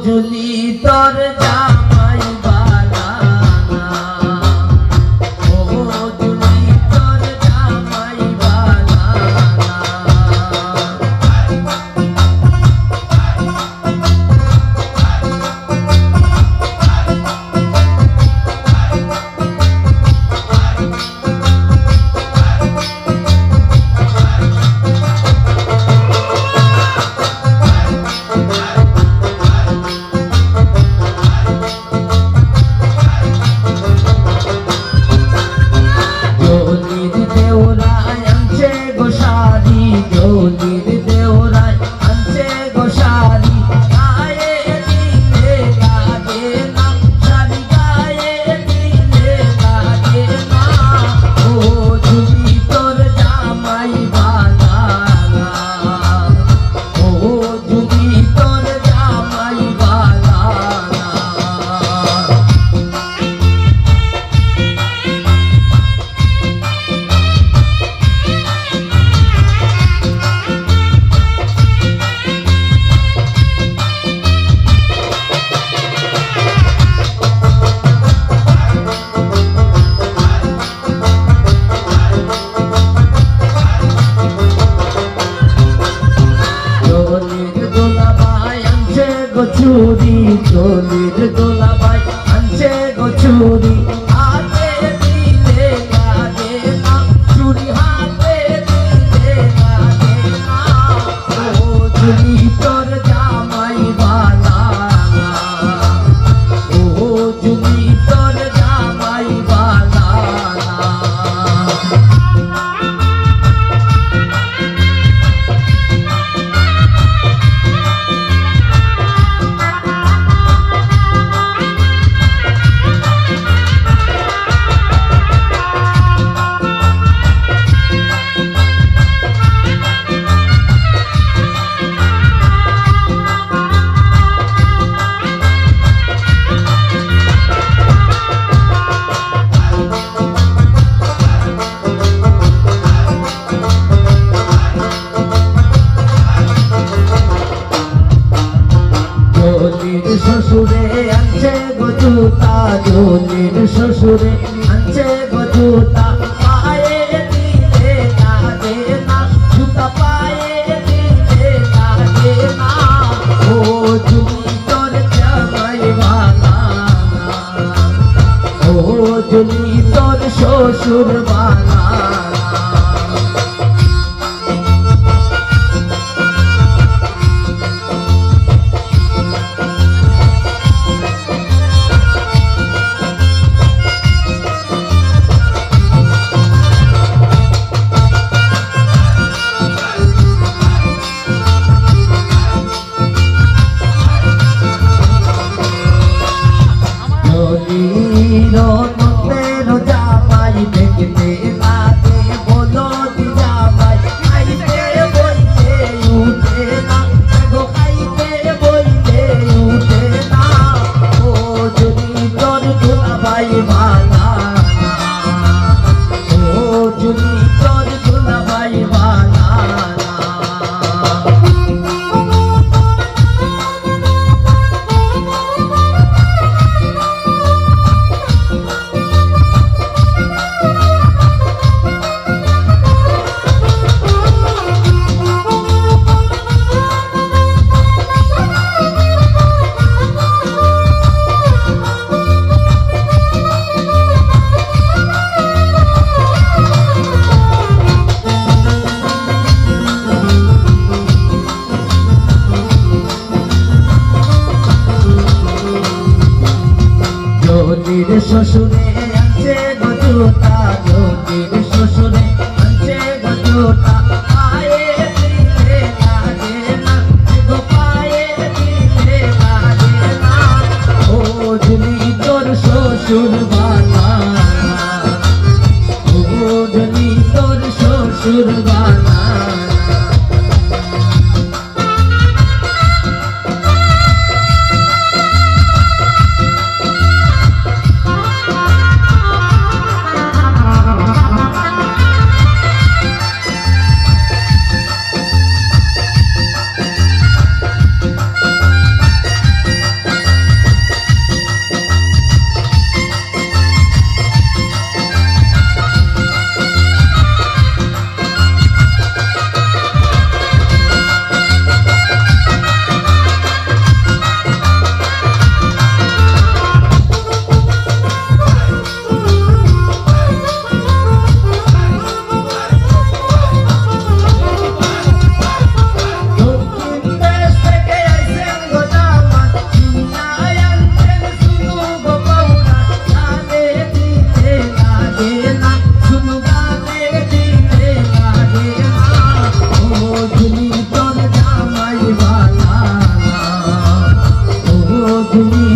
যদি তোর জামাই বালা ও যদি তোর জামাই বালা চুরি চলির দোলাবাই আনছে গো চুরি হাতে দিলে লাগে না চুরি হাতে দিলে লাগে না ও চুরি তোর জামাই বালা ও চুরি তোর জামাই বালা শ্বশুরে আনছে গো জুতা জলির শ্বশুরে আনছে গো জুতা পায়ে দিলে লাগে না জুতা পায়ে দিলে লাগে না ও জুলি তোর জামাই বালা ও জুলি তোর শ্বশুর বালা নন্দের জামাই দেখতে লাগে বলো দি জামাই খাইতে বইতে উঠে না গো খাইতে বইতে উঠে না ও যদি তোর দুলাভাই বালা ও যদি তোর দুলাভাই বালা জলির শ্বশুরে আনছে গো জুতা জলির শ্বশুরে আনছে গো জুতা পায়ে দিলে লাগে না গো পায়ে দিলে লাগে না ও জলি তোর শ্বশুর বালা ও জলি তোর শ্বশুর বালা তুমি